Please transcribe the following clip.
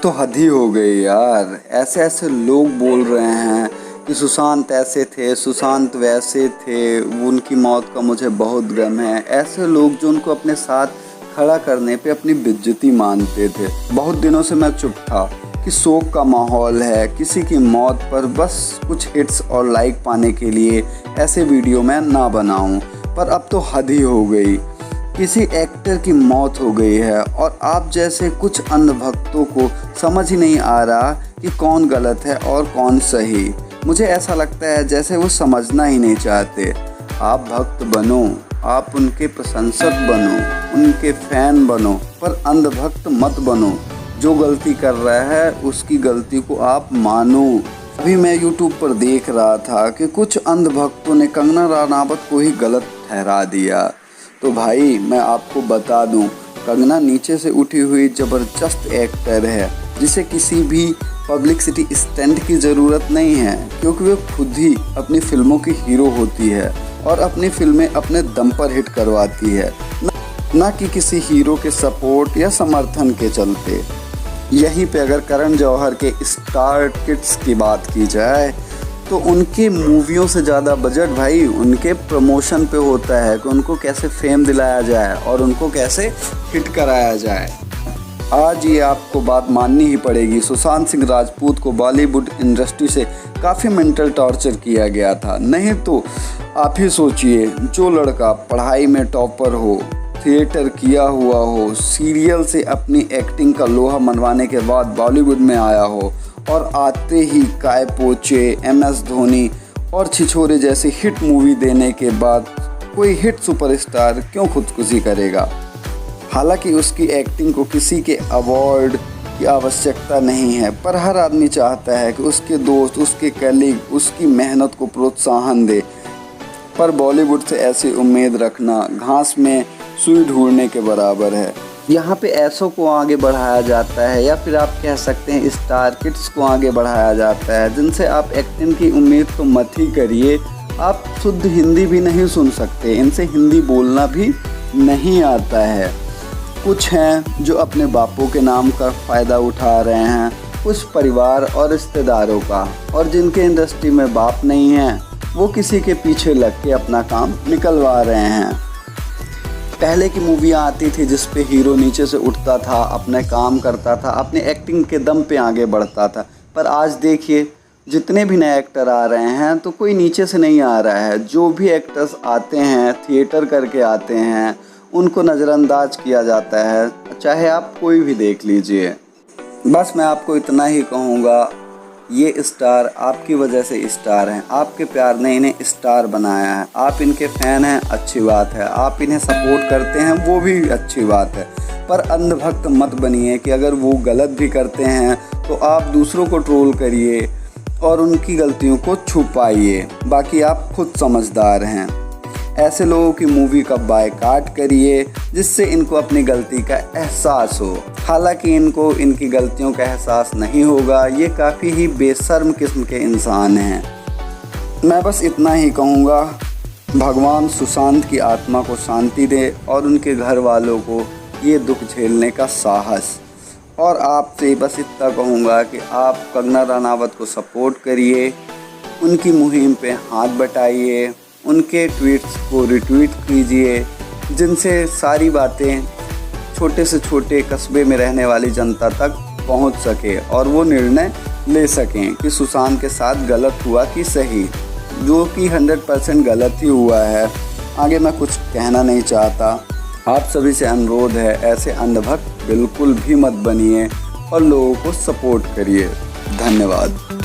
तो हद ही हो गई यार। ऐसे ऐसे लोग बोल रहे हैं कि सुशांत ऐसे थे, सुशांत वैसे थे, उनकी मौत का मुझे बहुत गम है। ऐसे लोग जो उनको अपने साथ खड़ा करने पे अपनी बेइज्जती मानते थे। बहुत दिनों से मैं चुप था कि शोक का माहौल है, किसी की मौत पर बस कुछ हिट्स और लाइक पाने के लिए ऐसे वीडियो मैं ना बनाऊं। पर अब तो हद ही हो गई। किसी एक्टर की मौत हो गई है और आप जैसे कुछ अंधभक्तों को समझ ही नहीं आ रहा कि कौन गलत है और कौन सही। मुझे ऐसा लगता है जैसे वो समझना ही नहीं चाहते। आप भक्त बनो, आप उनके प्रशंसक बनो, उनके फैन बनो, पर अंधभक्त मत बनो। जो गलती कर रहा है उसकी गलती को आप मानो। अभी मैं यूट्यूब पर देख रहा था कि कुछ अंधभक्तों ने कंगना रनावत को ही गलत ठहरा दिया। तो भाई मैं आपको बता दूं, कंगना नीचे से उठी हुई ज़बरदस्त एक्टर है जिसे किसी भी पब्लिसिटी स्टंट की ज़रूरत नहीं है, क्योंकि वो खुद ही अपनी फिल्मों की हीरो होती है और अपनी फिल्में अपने दम पर हिट करवाती है, ना कि किसी हीरो के सपोर्ट या समर्थन के चलते। यहीं पे अगर करण जौहर के स्टार किड्स की बात की जाए तो उनकी मूवियों से ज़्यादा बजट भाई उनके प्रमोशन पे होता है कि उनको कैसे फेम दिलाया जाए और उनको कैसे हिट कराया जाए। आज ये आपको बात माननी ही पड़ेगी, सुशांत सिंह राजपूत को बॉलीवुड इंडस्ट्री से काफ़ी मेंटल टॉर्चर किया गया था। नहीं तो आप ही सोचिए, जो लड़का पढ़ाई में टॉपर हो, थिएटर किया हुआ हो, सीरियल से अपनी एक्टिंग का लोहा मनवाने के बाद बॉलीवुड में आया हो और आते ही काय पोचे, MS धोनी और छिछोरे जैसी हिट मूवी देने के बाद कोई हिट सुपरस्टार क्यों खुदकुशी करेगा। हालांकि उसकी एक्टिंग को किसी के अवार्ड की आवश्यकता नहीं है, पर हर आदमी चाहता है कि उसके दोस्त, उसके कलीग उसकी मेहनत को प्रोत्साहन दे। पर बॉलीवुड से ऐसी उम्मीद रखना घास में सुई ढूंढने के बराबर है। यहाँ पे ऐसों को आगे बढ़ाया जाता है, या फिर आप कह सकते हैं स्टार किड्स को आगे बढ़ाया जाता है, जिनसे आप एक्टिंग की उम्मीद तो मत ही करिए। आप शुद्ध हिंदी भी नहीं सुन सकते, इनसे हिंदी बोलना भी नहीं आता है। कुछ हैं जो अपने बापों के नाम का फ़ायदा उठा रहे हैं, कुछ परिवार और रिश्तेदारों का, और जिनके इंडस्ट्री में बाप नहीं है वो किसी के पीछे लग के अपना काम निकलवा रहे हैं। पहले की मूवियाँ आती थी जिस पे हीरो नीचे से उठता था, अपने काम करता था, अपनी एक्टिंग के दम पे आगे बढ़ता था। पर आज देखिए, जितने भी नए एक्टर आ रहे हैं तो कोई नीचे से नहीं आ रहा है। जो भी एक्टर्स आते हैं, थिएटर करके आते हैं, उनको नज़रअंदाज किया जाता है, चाहे आप कोई भी देख लीजिए। बस मैं आपको इतना ही कहूँगा, ये स्टार आपकी वजह से स्टार हैं, आपके प्यार ने इन्हें स्टार बनाया है। आप इनके फ़ैन हैं, अच्छी बात है, आप इन्हें सपोर्ट करते हैं, वो भी अच्छी बात है। पर अंधभक्त मत बनिए कि अगर वो गलत भी करते हैं तो आप दूसरों को ट्रोल करिए और उनकी गलतियों को छुपाइए। बाकी आप खुद समझदार हैं। ऐसे लोगों की मूवी का बायकॉट करिए जिससे इनको अपनी गलती का एहसास हो। हालांकि इनको इनकी गलतियों का एहसास नहीं होगा, ये काफ़ी ही बेशर्म किस्म के इंसान हैं। मैं बस इतना ही कहूँगा, भगवान सुशांत की आत्मा को शांति दे और उनके घर वालों को ये दुख झेलने का साहस। और आपसे बस इतना कहूँगा कि आप कंगना रनावत को सपोर्ट करिए, उनकी मुहिम पे हाथ बटाइए, उनके ट्वीट्स को रिट्वीट कीजिए, जिनसे सारी बातें छोटे से छोटे कस्बे में रहने वाली जनता तक पहुंच सके और वो निर्णय ले सकें कि सुशांत के साथ गलत हुआ कि सही, जो कि 100% गलत ही हुआ है। आगे मैं कुछ कहना नहीं चाहता। आप सभी से अनुरोध है, ऐसे अंधभक्त बिल्कुल भी मत बनिए और लोगों को सपोर्ट करिए। धन्यवाद।